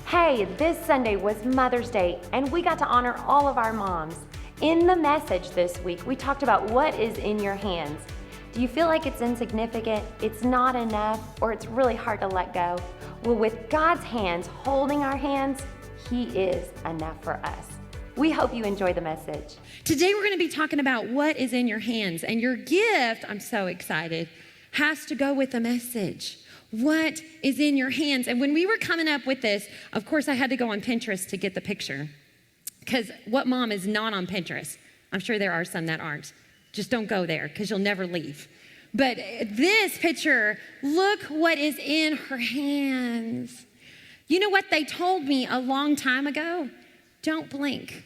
Hey, this Sunday was Mother's Day, and we got to honor all of our moms. In the message this week, we talked about what is in your hands. Do you feel like it's insignificant, it's not enough, or it's really hard to let go? Well, with God's hands holding our hands, He is enough for us. We hope you enjoy the message. Today we're going to be talking about what is in your hands, and your gift, I'm so excited, has to go with the message. What is in your hands? And when we were coming up with this, of course I had to go on Pinterest to get the picture, because what mom is not on Pinterest? I'm sure there are some that aren't. Just don't go there, because you'll never leave. But this picture, look what is in her hands. You know what they told me a long time ago? Don't blink.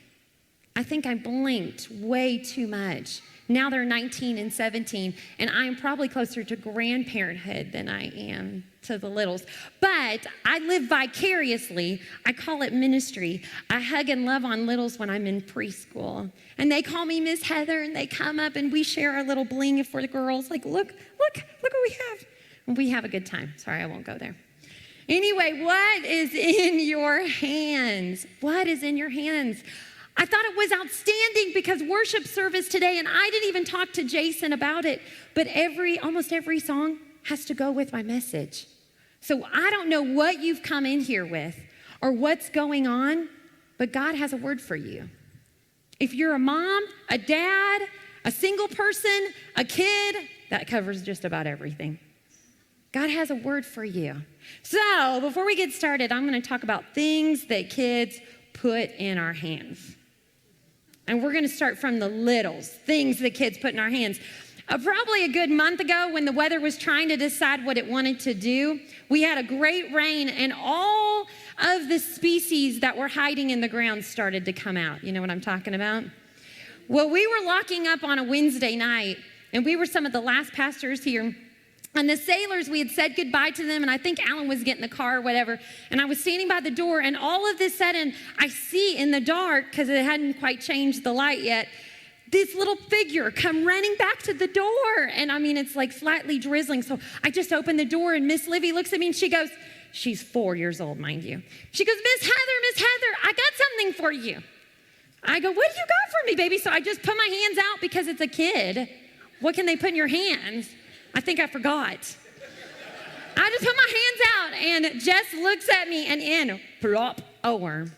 I think I blinked way too much. Now they're 19 and 17, and I am probably closer to grandparenthood than I am to the littles. But I live vicariously. I call it ministry. I hug and love on littles when I'm in preschool. And they call me Miss Heather, and they come up, and we share our little bling for the girls. Like, look what we have. And we have a good time. Sorry, I won't go there. Anyway, what is in your hands? What is in your hands? I thought it was outstanding because worship service today, and I didn't even talk to Jason about it, but almost every song has to go with my message. So I don't know what you've come in here with or what's going on, but God has a word for you. If you're a mom, a dad, a single person, a kid, that covers just about everything. God has a word for you. So before we get started, I'm going to talk about things that kids put in our hands. And we're going to start from the littles, things that kids put in our hands. Probably a good month ago when the weather was trying to decide what it wanted to do, we had a great rain and all of the species that were hiding in the ground started to come out. You know what I'm talking about? Well, we were locking up on a Wednesday night, and we were some of the last pastors here. And the sailors, we had said goodbye to them, and I think Alan was getting the car or whatever, and I was standing by the door, and all of this sudden, I see in the dark, because it hadn't quite changed the light yet, this little figure come running back to the door, and I mean, it's like slightly drizzling, so I just opened the door, and Miss Livy looks at me, and she goes, she's 4 years old, mind you. She goes, Miss Heather, I got something for you. I go, what do you got for me, baby? So I just put my hands out because it's a kid. What can they put in your hands? I think I forgot. I just put my hands out, and Jess looks at me, and in, plop, a worm.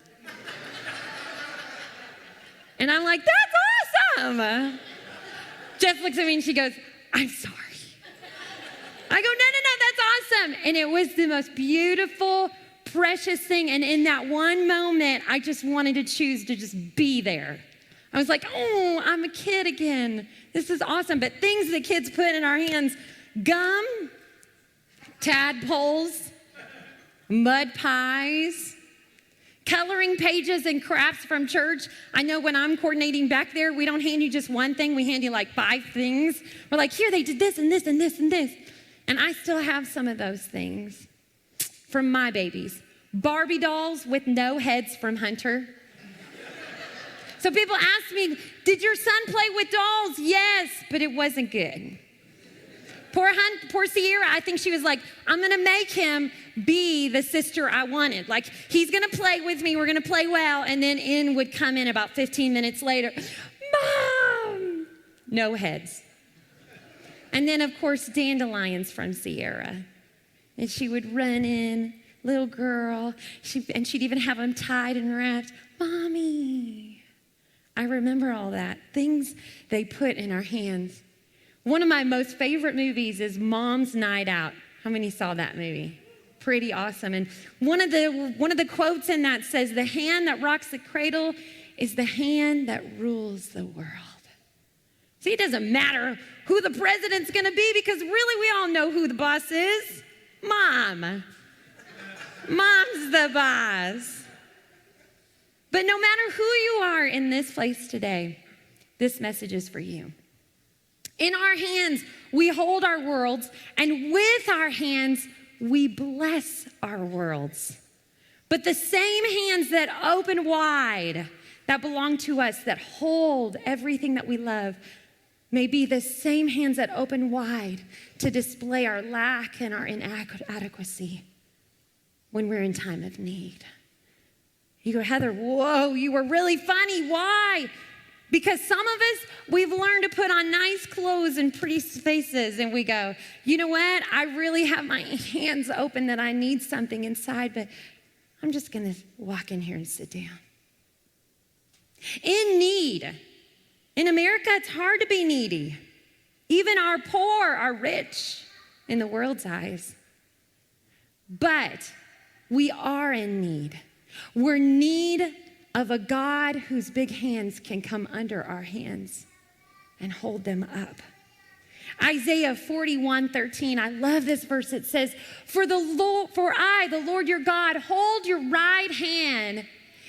And I'm like, that's awesome. Jess looks at me, and she goes, I'm sorry. I go, no, that's awesome. And it was the most beautiful, precious thing, and in that one moment, I just wanted to choose to just be there. I was like, oh, I'm a kid again. This is awesome. But things that kids put in our hands, gum, tadpoles, mud pies, coloring pages and crafts from church. I know when I'm coordinating back there, we don't hand you just one thing. We hand you like 5 things. We're like, here, they did this and this and this and this. And I still have some of those things from my babies. Barbie dolls with no heads from Hunter. So people ask me, did your son play with dolls? Yes, but it wasn't good. Poor Sierra, I think she was like, I'm going to make him be the sister I wanted. Like, he's going to play with me, we're going to play well, and then in would come in about 15 minutes later, Mom! No heads. And then, of course, dandelions from Sierra. And she would run in, little girl, and she'd even have them tied and wrapped. Mommy! I remember all that, things they put in our hands. One of my most favorite movies is Mom's Night Out. How many saw that movie? Pretty awesome. And one of the quotes in that says, the hand that rocks the cradle is the hand that rules the world. See, it doesn't matter who the president's going to be because really we all know who the boss is. Mom. Mom's the boss. But no matter who you are in this place today, this message is for you. In our hands, we hold our worlds, and with our hands, we bless our worlds. But the same hands that open wide, that belong to us, that hold everything that we love, may be the same hands that open wide to display our lack and our inadequacy when we're in time of need. You go, Heather, whoa, you were really funny. Why? Because some of us, we've learned to put on nice clothes and pretty faces, and we go, you know what? I really have my hands open that I need something inside, but I'm just going to walk in here and sit down. In need. In America, it's hard to be needy. Even our poor are rich in the world's eyes. But we are in need. We're in need of a God whose big hands can come under our hands and hold them up. Isaiah 41:13, I love this verse. It says, For I, the Lord your God, hold your right hand.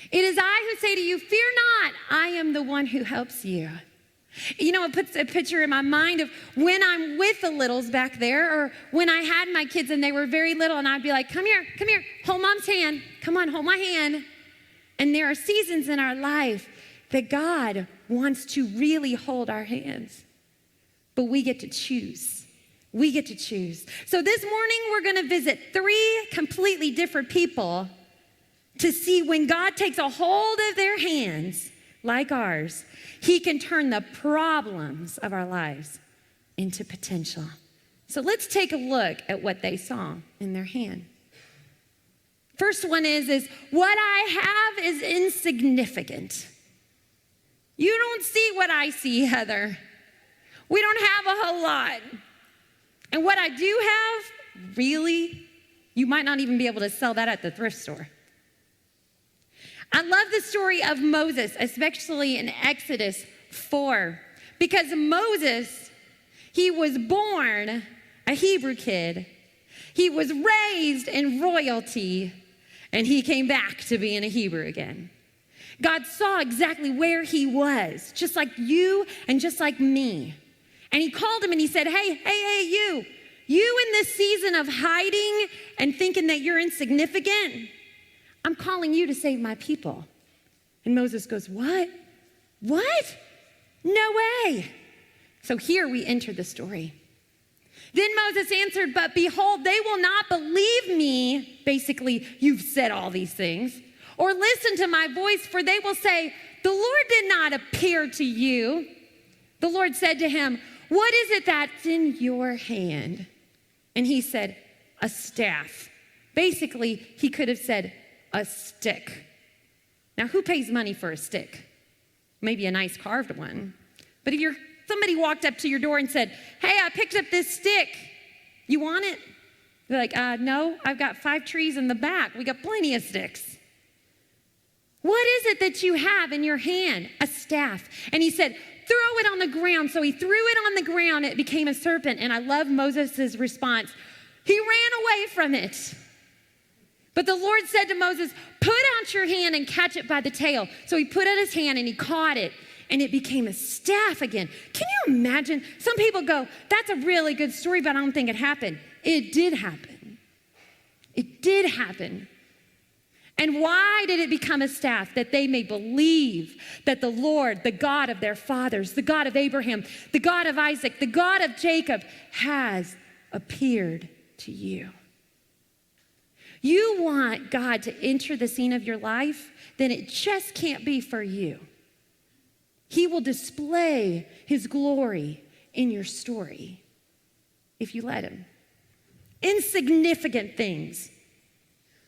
It is I who say to you, fear not, I am the one who helps you. You know, it puts a picture in my mind of when I'm with the littles back there, or when I had my kids and they were very little, and I'd be like, come here, hold mom's hand. Come on, hold my hand. And there are seasons in our life that God wants to really hold our hands. But we get to choose. We get to choose. So this morning, we're going to visit 3 completely different people to see when God takes a hold of their hands, like ours, he can turn the problems of our lives into potential. So let's take a look at what they saw in their hand. First one is what I have is insignificant. You don't see what I see, Heather. We don't have a whole lot. And what I do have, really, you might not even be able to sell that at the thrift store. I love the story of Moses, especially in Exodus 4, because Moses, he was born a Hebrew kid. He was raised in royalty, and he came back to being a Hebrew again. God saw exactly where he was, just like you and just like me. And he called him and he said, hey, you in this season of hiding and thinking that you're insignificant, I'm calling you to save my people. And Moses goes, what? What? No way. So here we enter the story. Then Moses answered, but behold, they will not believe me. Basically, you've said all these things. Or listen to my voice, for they will say, the Lord did not appear to you. The Lord said to him, what is it that's in your hand? And he said, a staff. Basically, he could have said, a stick. Now, who pays money for a stick? Maybe a nice carved one. But if somebody walked up to your door and said, hey, I picked up this stick. You want it? You're like, no, I've got 5 trees in the back. We got plenty of sticks. What is it that you have in your hand? A staff. And he said, throw it on the ground. So he threw it on the ground. It became a serpent. And I love Moses' response. He ran away from it. But the Lord said to Moses, put out your hand and catch it by the tail. So he put out his hand and he caught it, and it became a staff again. Can you imagine? Some people go, that's a really good story, but I don't think it happened. It did happen. It did happen. And why did it become a staff? That they may believe that the Lord, the God of their fathers, the God of Abraham, the God of Isaac, the God of Jacob, has appeared to you. You want God to enter the scene of your life, then it just can't be for you. He will display his glory in your story if you let him. Insignificant things.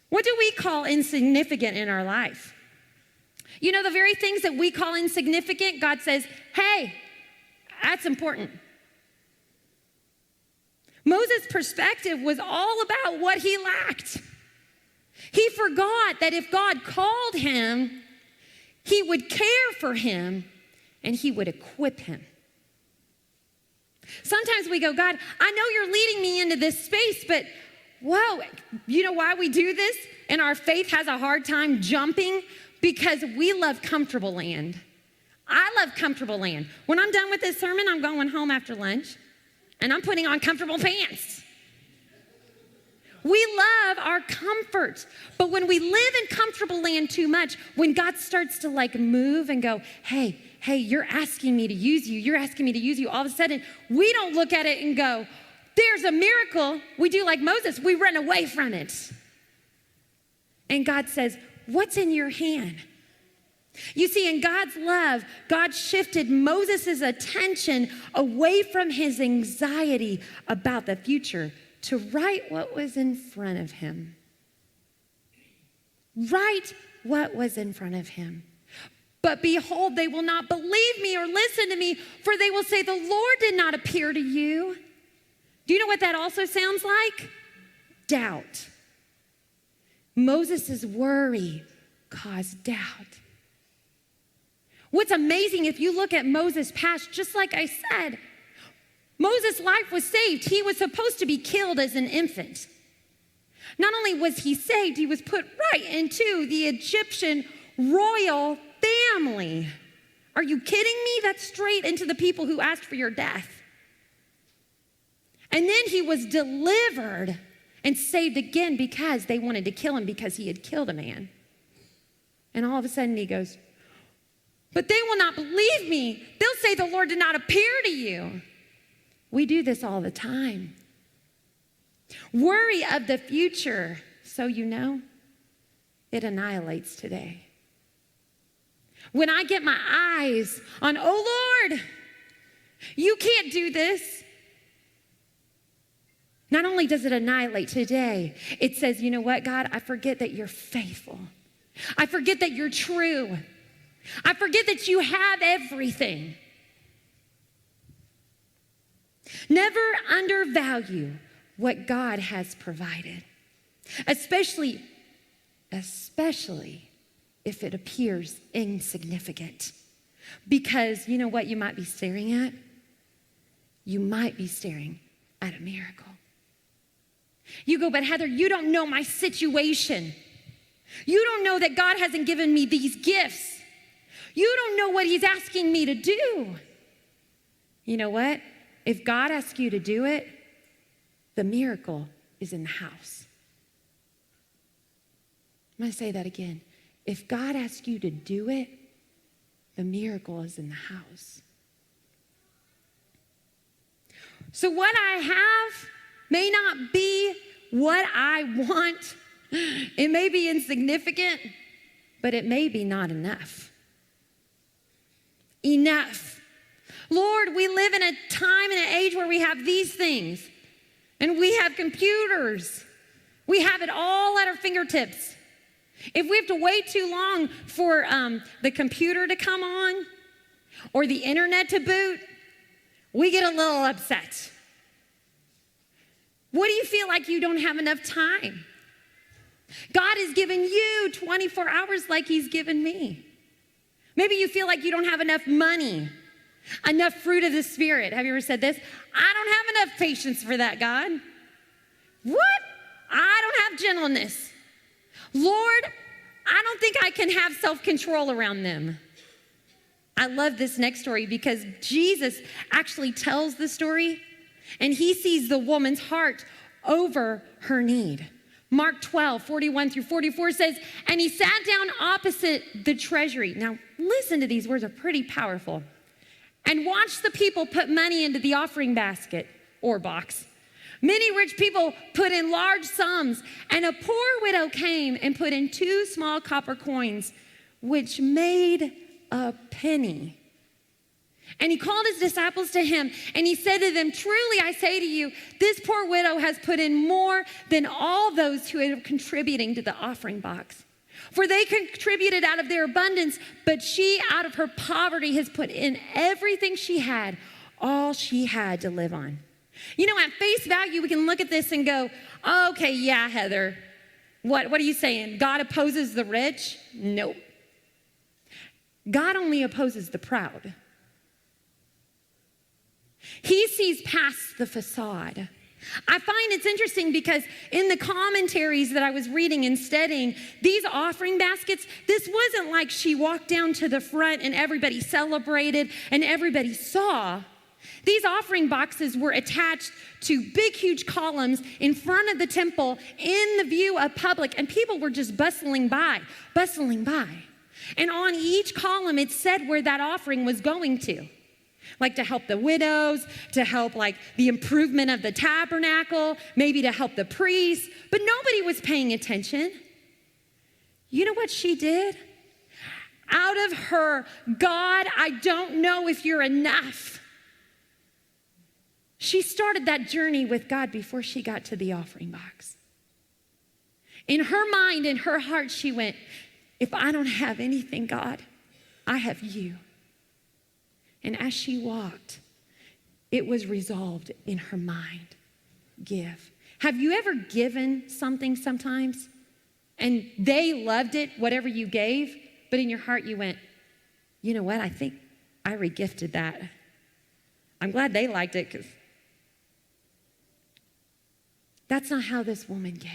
What do we call insignificant in our life? You know, the very things that we call insignificant, God says, hey, that's important. Moses' perspective was all about what he lacked. He forgot that if God called him, he would care for him and he would equip him. Sometimes we go, God, I know you're leading me into this space, but whoa, you know why we do this? And our faith has a hard time jumping? Because we love comfortable land. I love comfortable land. When I'm done with this sermon, I'm going home after lunch and I'm putting on comfortable pants. We love our comfort, but when we live in comfortable land too much, when God starts to like move and go, hey, you're asking me to use you, all of a sudden, we don't look at it and go, there's a miracle. We do like Moses, we run away from it. And God says, what's in your hand? You see, in God's love, God shifted Moses' attention away from his anxiety about the future to write what was in front of him. Write what was in front of him. But behold, they will not believe me or listen to me, for they will say, the Lord did not appear to you. Do you know what that also sounds like? Doubt. Moses' worry caused doubt. What's amazing, if you look at Moses' past, just like I said, Moses' life was saved. He was supposed to be killed as an infant. Not only was he saved, he was put right into the Egyptian royal family. Are you kidding me? That's straight into the people who asked for your death. And then he was delivered and saved again because they wanted to kill him because he had killed a man. And all of a sudden he goes, but they will not believe me. They'll say the Lord did not appear to you. We do this all the time. Worry of the future, so you know, it annihilates today. When I get my eyes on, oh Lord, you can't do this. Not only does it annihilate today, it says, you know what, God, I forget that you're faithful. I forget that you're true. I forget that you have everything. Never undervalue what God has provided, especially if it appears insignificant. Because you know what you might be staring at? You might be staring at a miracle. You go, but Heather, you don't know my situation. You don't know that God hasn't given me these gifts. You don't know what he's asking me to do. You know what? If God asks you to do it, the miracle is in the house. I'm going to say that again. If God asks you to do it, the miracle is in the house. So what I have may not be what I want. It may be insignificant, but it may be not enough. Enough. Lord, we live in a time and an age where we have these things, and we have computers. We have it all at our fingertips. If we have to wait too long for the computer to come on or the internet to boot, we get a little upset. What do you feel like you don't have enough time? God has given you 24 hours like he's given me. Maybe you feel like you don't have enough money, enough fruit of the Spirit. Have you ever said this? I don't have enough patience for that, God. What? I don't have gentleness. Lord, I don't think I can have self-control around them. I love this next story because Jesus actually tells the story, and he sees the woman's heart over her need. Mark 12, 41 through 44 says, and he sat down opposite the treasury. Now, listen to these words, are pretty powerful. And watched the people put money into the offering basket or box. Many rich people put in large sums, and a poor widow came and put in 2 small copper coins, which made a penny. And he called his disciples to him, and he said to them, truly I say to you, this poor widow has put in more than all those who are contributing to the offering box. For they contributed out of their abundance, but she out of her poverty has put in everything she had, all she had to live on. You know, at face value, we can look at this and go, okay, yeah, Heather, what are you saying? God opposes the rich? Nope. God only opposes the proud. He sees past the facade. I find it's interesting because in the commentaries that I was reading and studying, these offering baskets, this wasn't like she walked down to the front and everybody celebrated and everybody saw. These offering boxes were attached to big, huge columns in front of the temple in the view of public, and people were just bustling by. And on each column, it said where that offering was going to. Like to help the widows, to help like the improvement of the tabernacle, maybe to help the priests, but nobody was paying attention. You know what she did? Out of her, God, I don't know if you're enough. She started that journey with God before she got to the offering box. In her mind, in her heart, she went, if I don't have anything, God, I have you. And as she walked, it was resolved in her mind, give. Have you ever given something sometimes and they loved it, whatever you gave, but in your heart you went, you know what, I think I regifted that. I'm glad they liked it because that's not how this woman gave.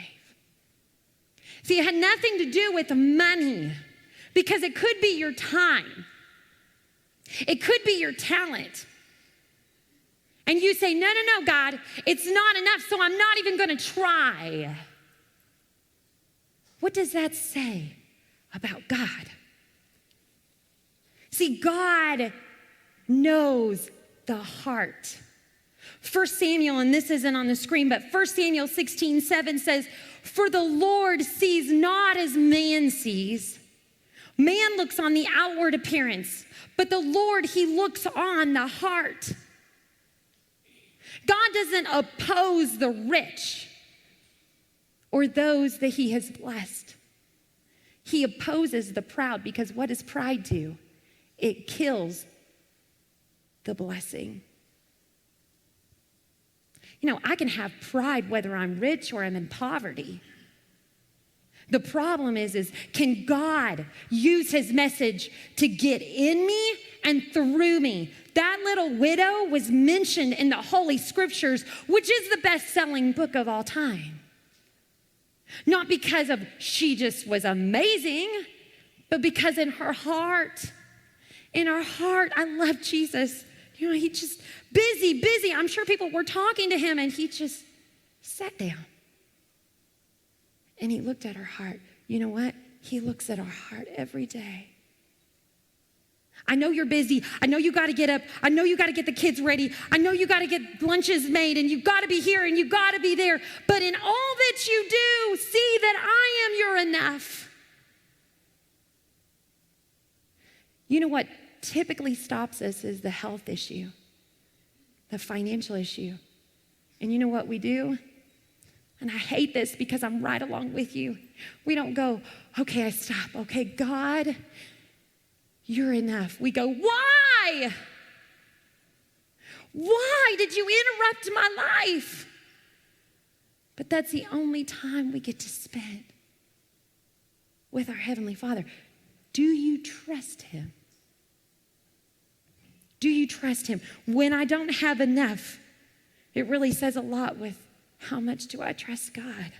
See, it had nothing to do with money because it could be your time. It could be your talent. And you say, no, God, it's not enough, so I'm not even going to try. What does that say about God? See, God knows the heart. 1 Samuel, and this isn't on the screen, but 1 Samuel 16:7 says, for the Lord sees not as man sees. Man looks on the outward appearance, but the Lord, he looks on the heart. God doesn't oppose the rich or those that he has blessed. He opposes the proud because what does pride do? It kills the blessing. You know, I can have pride whether I'm rich or I'm in poverty. The problem is can God use his message to get in me and through me? That little widow was mentioned in the Holy Scriptures, which is the best-selling book of all time. Not because of she just was amazing, but because in her heart, I love Jesus. You know, he just busy. I'm sure people were talking to him and he just sat down. And he looked at her heart. You know what? He looks at our heart every day. I know you're busy. I know you got to get up. I know you got to get the kids ready. I know you got to get lunches made and you got to be here and you got to be there. But in all that you do, see that I am your enough. You know what typically stops us is the health issue, the financial issue. And you know what we do? And I hate this because I'm right along with you. We don't go, okay, I stop. Okay, God, you're enough. We go, why? Why did you interrupt my life? But that's the only time we get to spend with our Heavenly Father. Do you trust him? Do you trust him? When I don't have enough, it really says a lot with how much do I trust God?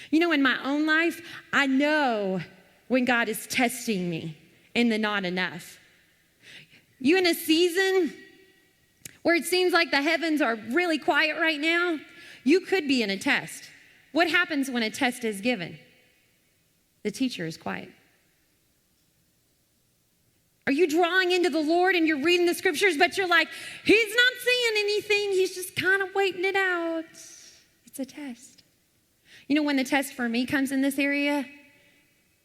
You know, in my own life, I know when God is testing me in the not enough. You in a season where it seems like the heavens are really quiet right now, you could be in a test. What happens when a test is given? The teacher is quiet. Are you drawing into the Lord and you're reading the scriptures, but you're like, he's not saying anything. He's just kind of waiting it out. It's a test. You know when the test for me comes in this area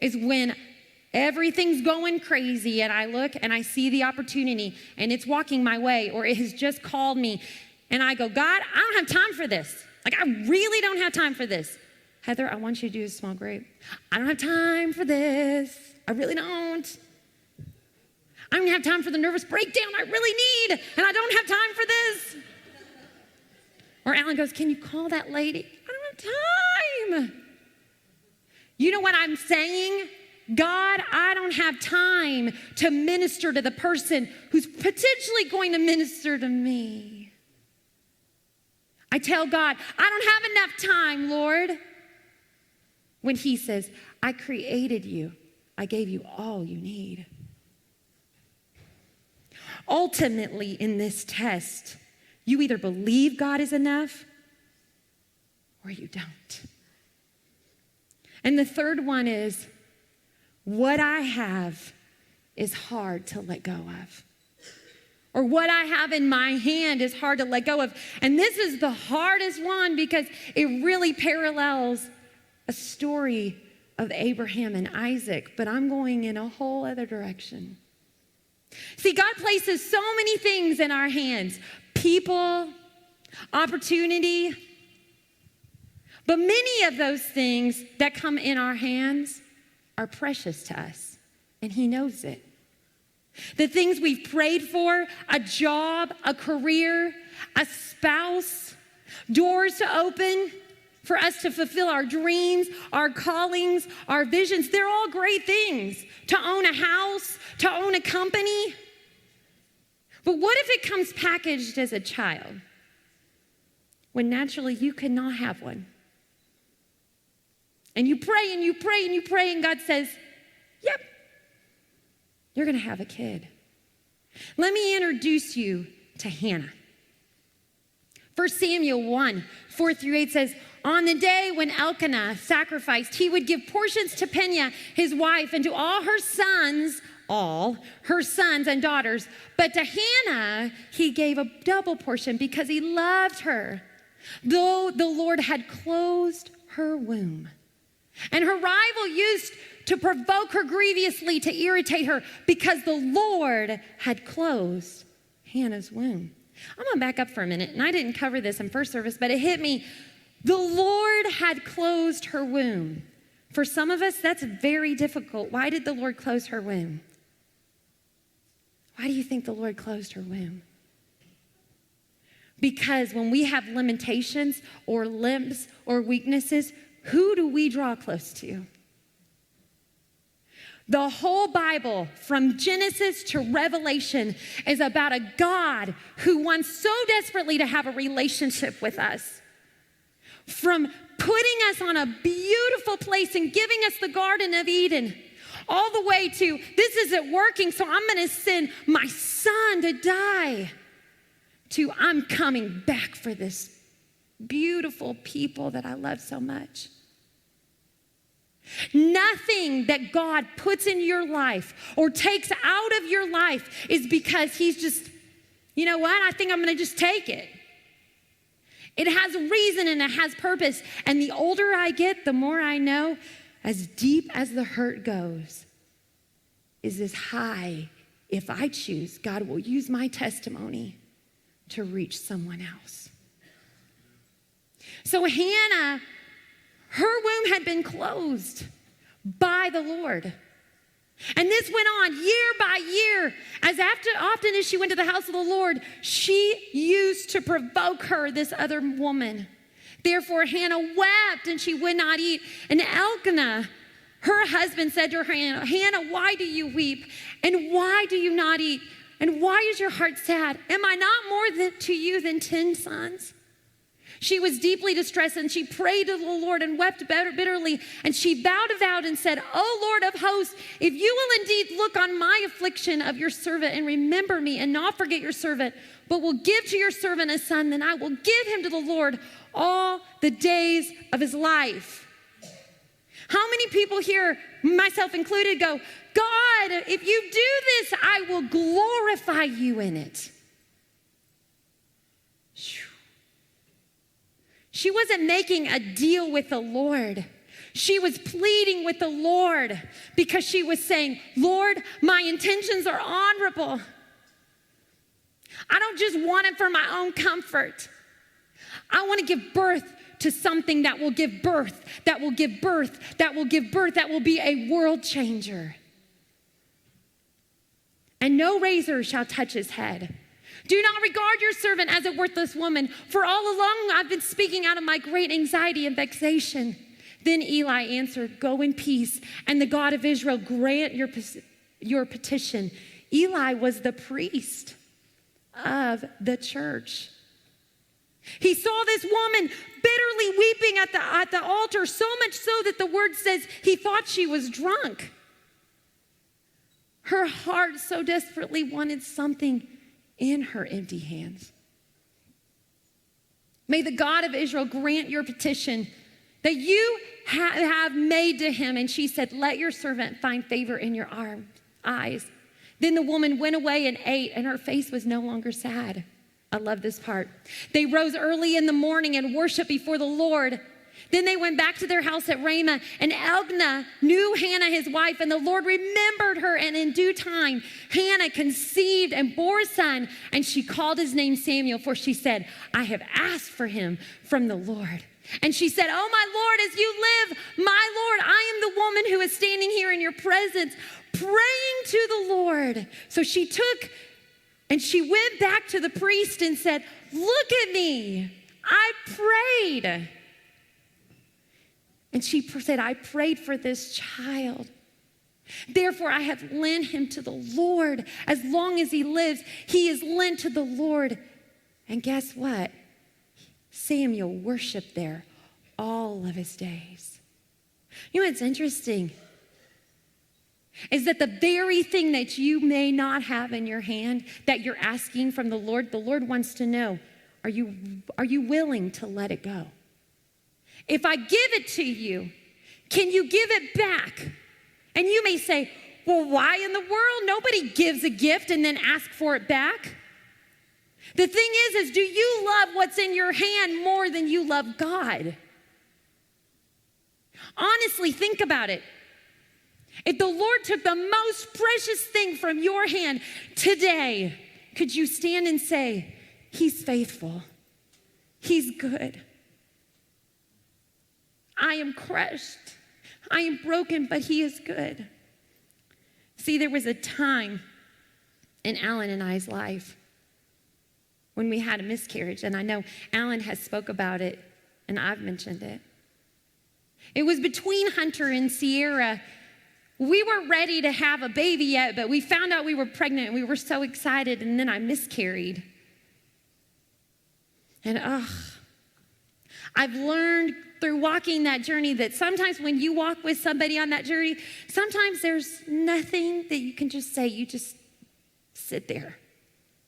is when everything's going crazy and I look and I see the opportunity and it's walking my way or it has just called me and I go, God, I don't have time for this. Like, I really don't have time for this. Heather, I want you to do a small grape. I don't have time for this. I really don't. I don't have time for the nervous breakdown I really need, and I don't have time for this. Or Alan goes, can you call that lady? I don't have time. You know what I'm saying? God, I don't have time to minister to the person who's potentially going to minister to me. I tell God, I don't have enough time, Lord. When he says, I created you. I gave you all you need. Ultimately, in this test, you either believe God is enough or you don't. And the third one is, what I have is hard to let go of. Or what I have in my hand is hard to let go of. And this is the hardest one because it really parallels a story of Abraham and Isaac, but I'm going in a whole other direction. See, God places so many things in our hands, people, opportunity, but many of those things that come in our hands are precious to us, and He knows it. The things we've prayed for, a job, a career, a spouse, doors to open for us to fulfill our dreams, our callings, our visions, they're all great things. To own a house, to own a company. But what if it comes packaged as a child, when naturally you could not have one? And you pray and you pray and you pray, and God says, yep, you're going to have a kid. Let me introduce you to Hannah. 1 Samuel 1:4-8 says, on the day when Elkanah sacrificed, he would give portions to Peninnah, his wife, and to all her sons and daughters. But to Hannah, he gave a double portion because he loved her, though the Lord had closed her womb. And her rival used to provoke her grievously, to irritate her, because the Lord had closed Hannah's womb. I'm going to back up for a minute, and I didn't cover this in first service, but it hit me. The Lord had closed her womb. For some of us, that's very difficult. Why did the Lord close her womb? Why do you think the Lord closed her womb? Because when we have limitations or limps or weaknesses, who do we draw close to? The whole Bible, from Genesis to Revelation, is about a God who wants so desperately to have a relationship with us. From putting us on a beautiful place and giving us the Garden of Eden, all the way to, this isn't working, so I'm going to send my son to die, to I'm coming back for this beautiful people that I love so much. Nothing that God puts in your life or takes out of your life is because He's just, you know what, I think I'm going to just take it. It has a reason and it has purpose. And the older I get, the more I know, as deep as the hurt goes, is as high, if I choose, God will use my testimony to reach someone else. So Hannah, her womb had been closed by the Lord. And this went on year by year. Often as she went to the house of the Lord, she used to provoke her, this other woman. Therefore, Hannah wept and she would not eat. And Elkanah, her husband, said to her, Hannah, why do you weep? And why do you not eat? And why is your heart sad? Am I not more to you than 10 sons? She was deeply distressed, and she prayed to the Lord and wept bitterly. And she vowed a vow and said, O Lord of hosts, if you will indeed look on my affliction of your servant and remember me and not forget your servant, but will give to your servant a son, then I will give him to the Lord all the days of his life. How many people here, myself included, go, God, if you do this, I will glorify you in it. She wasn't making a deal with the Lord. She was pleading with the Lord because she was saying, Lord, my intentions are honorable. I don't just want it for my own comfort. I want to give birth to something that will give birth, that will give birth, that will give birth, that will be a world changer. And no razor shall touch his head. Do not regard your servant as a worthless woman, for all along I've been speaking out of my great anxiety and vexation. Then Eli answered, go in peace, and the God of Israel grant your petition. Eli was the priest of the church. He saw this woman bitterly weeping at the altar, so much so that the word says he thought she was drunk. Her heart so desperately wanted something in her empty hands. May the God of Israel grant your petition that you have made to him. And she said, let your servant find favor in your eyes. Then the woman went away and ate, and her face was no longer sad. I love this part. They rose early in the morning and worshiped before the Lord. Then they went back to their house at Ramah, and Elkanah knew Hannah, his wife, and the Lord remembered her. And in due time, Hannah conceived and bore a son, and she called his name Samuel, for she said, I have asked for him from the Lord. And she said, oh, my Lord, as you live, my Lord, I am the woman who is standing here in your presence, praying to the Lord. So she took and she went back to the priest and said, look at me, I prayed. And she said, I prayed for this child. Therefore, I have lent him to the Lord. As long as he lives, he is lent to the Lord. And guess what? Samuel worshiped there all of his days. You know what's interesting? Is that the very thing that you may not have in your hand that you're asking from the Lord wants to know, are you willing to let it go? If I give it to you, can you give it back? And you may say, well, why in the world? Nobody gives a gift and then asks for it back. The thing is do you love what's in your hand more than you love God? Honestly, think about it. If the Lord took the most precious thing from your hand today, could you stand and say, he's faithful, he's good. I am crushed, I am broken, but he is good. See, there was a time in Alan and I's life when we had a miscarriage, and I know Alan has spoke about it, and I've mentioned it. It was between Hunter and Sierra. We weren't ready to have a baby yet, but we found out we were pregnant, and we were so excited, and then I miscarried. And I've learned through walking that journey that sometimes when you walk with somebody on that journey, sometimes there's nothing that you can just say. You just sit there.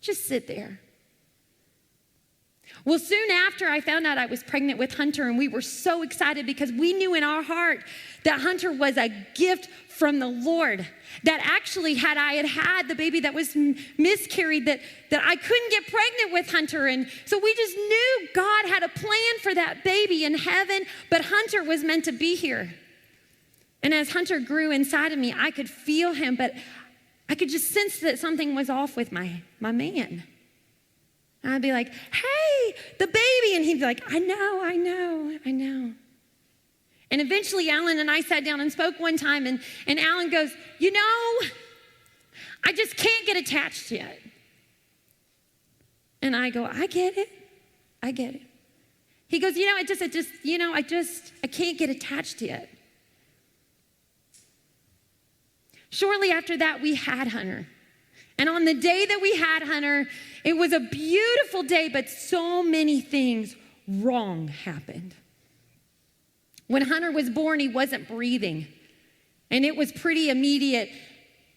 Just sit there. Well, soon after I found out I was pregnant with Hunter, and we were so excited because we knew in our heart that Hunter was a gift from the Lord. That actually, had I had the baby that was miscarried, that I couldn't get pregnant with Hunter. And so we just knew God had a plan for that baby in heaven, but Hunter was meant to be here. And as Hunter grew inside of me, I could feel him, but I could just sense that something was off with my man. And I'd be like, hey, the baby. And he'd be like, I know. And eventually Alan and I sat down and spoke one time, and Alan goes, I just can't get attached yet. And I go, I get it. He goes, I can't get attached yet. Shortly after that, we had Hunter. And on the day that we had Hunter, it was a beautiful day, but so many things wrong happened. When Hunter was born, he wasn't breathing, and it was pretty immediate.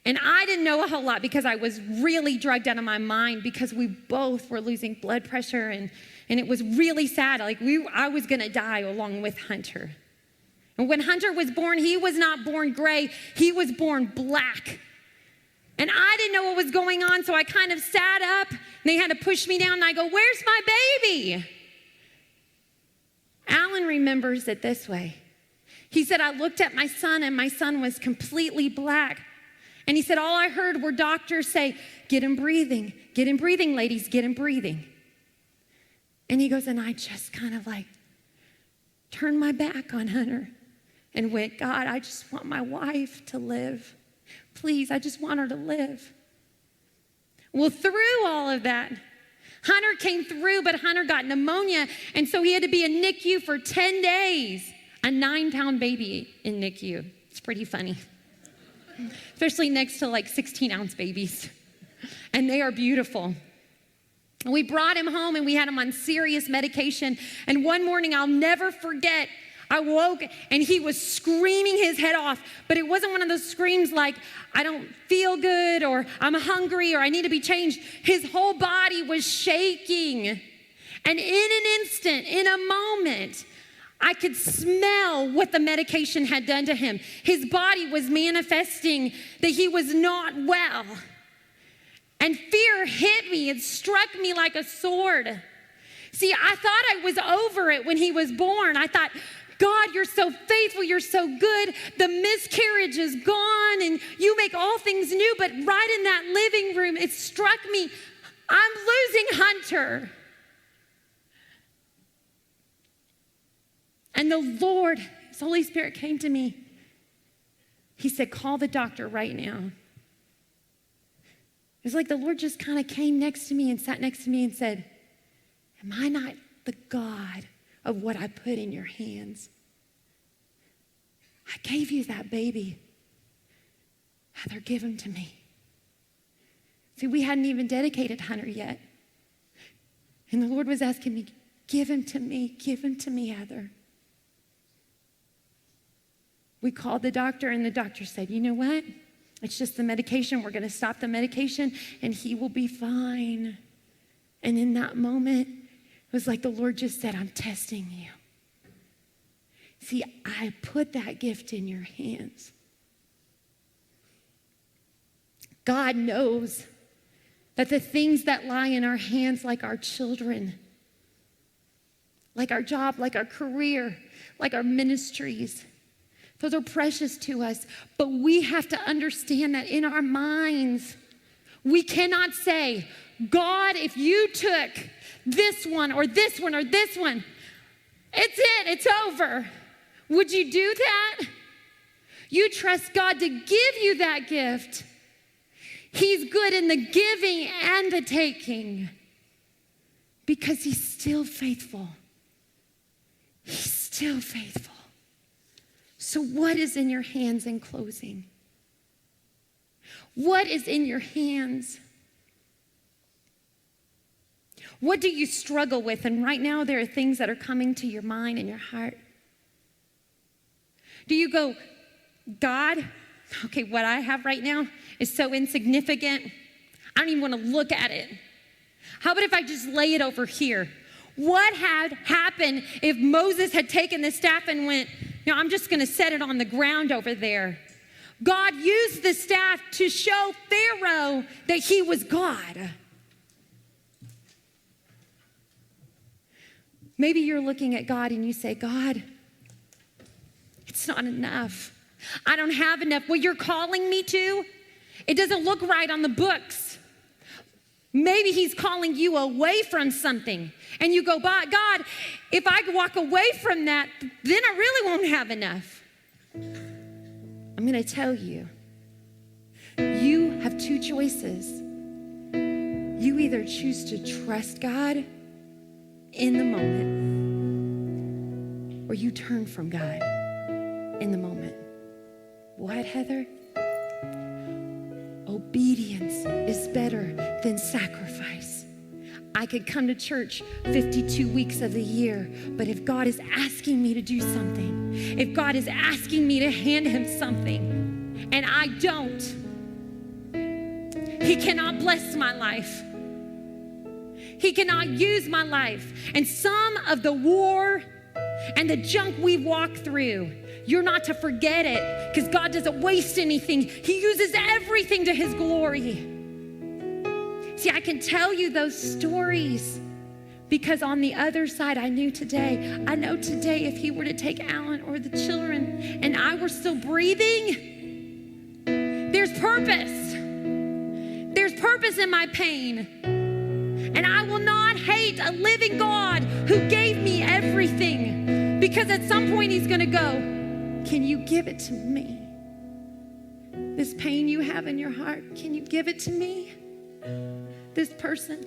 And I didn't know a whole lot because I was really drugged out of my mind because we both were losing blood pressure, and it was really sad. I was gonna die along with Hunter. And when Hunter was born, he was not born gray, he was born black. And I didn't know what was going on, so I kind of sat up, and they had to push me down, and I go, where's my baby? Alan remembers it this way. He said, I looked at my son, and my son was completely black. And he said, all I heard were doctors say, get him breathing, ladies, get him breathing. And he goes, and I just kind of turned my back on Hunter and went, God, I just want my wife to live. Please, I just want her to live. Well, through all of that, Hunter came through, but Hunter got pneumonia, and so he had to be in NICU for 10 days. A 9-pound baby in NICU. It's pretty funny. Especially next to 16-ounce babies. And they are beautiful. We brought him home, and we had him on serious medication. And one morning, I'll never forget, I woke and he was screaming his head off, but it wasn't one of those screams like, I don't feel good, or I'm hungry, or I need to be changed. His whole body was shaking. And in an instant, in a moment, I could smell what the medication had done to him. His body was manifesting that he was not well. And fear hit me. It struck me like a sword. See, I thought I was over it when he was born. I thought, God, you're so faithful, you're so good. The miscarriage is gone and you make all things new. But right in that living room, it struck me, I'm losing Hunter. And the Lord, His Holy Spirit came to me. He said, call the doctor right now. It's like the Lord just kind of came next to me and sat next to me and said, am I not the God of what I put in your hands? I gave you that baby. Heather, give him to me. See, we hadn't even dedicated Hunter yet. And the Lord was asking me, give him to me, Heather. We called the doctor, and the doctor said, you know what? It's just the medication. We're going to stop the medication, and he will be fine. And in that moment, it was like the Lord just said, I'm testing you. See, I put that gift in your hands. God knows that the things that lie in our hands, like our children, like our job, like our career, like our ministries, those are precious to us. But we have to understand that in our minds, we cannot say, God, if you took this one or this one or this one, it's over. Would you do that? You trust God to give you that gift. He's good in the giving and the taking because He's still faithful. He's still faithful. So what is in your hands in closing? What is in your hands? What do you struggle with? And right now there are things that are coming to your mind and your heart. Do you go, God, okay, what I have right now is so insignificant, I don't even want to look at it. How about if I just lay it over here? What had happened if Moses had taken the staff and went, no, I'm just going to set it on the ground over there? God used the staff to show Pharaoh that he was God. Maybe you're looking at God and you say, God, it's not enough. I don't have enough. What you're calling me to, it doesn't look right on the books. Maybe He's calling you away from something. And you go, God, if I walk away from that, then I really won't have enough. I'm going to tell you, you have two choices. You either choose to trust God in the moment, or you turn from God in the moment. What, Heather? Obedience is better than sacrifice. I could come to church 52 weeks of the year, but if God is asking me to do something, if God is asking me to hand Him something, and I don't, He cannot bless my life. He cannot use my life. And some of the war and the junk we walk through, you're not to forget it, because God doesn't waste anything. He uses everything to His glory. See, I can tell you those stories because on the other side, I know today if He were to take Alan or the children and I were still breathing, there's purpose. There's purpose in my pain. And I will not hate a living God who gave me everything, because at some point He's going to go, can you give it to me? This pain you have in your heart, can you give it to me? This person,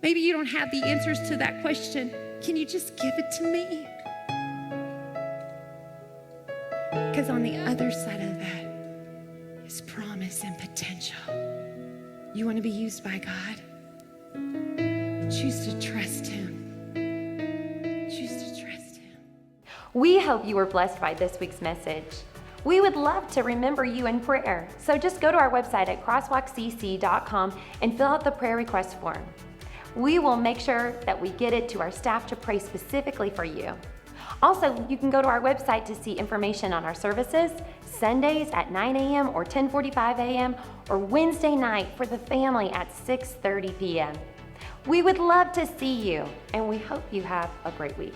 maybe you don't have the answers to that question. Can you just give it to me? Because on the other side of that is promise and potential. You want to be used by God? Choose to trust Him. Choose to trust Him. We hope you were blessed by this week's message. We would love to remember you in prayer, so just go to our website at crosswalkcc.com and fill out the prayer request form. We will make sure that we get it to our staff to pray specifically for you. Also, you can go to our website to see information on our services, Sundays at 9 a.m. or 10:45 a.m., or Wednesday night for the family at 6:30 p.m. We would love to see you, and we hope you have a great week.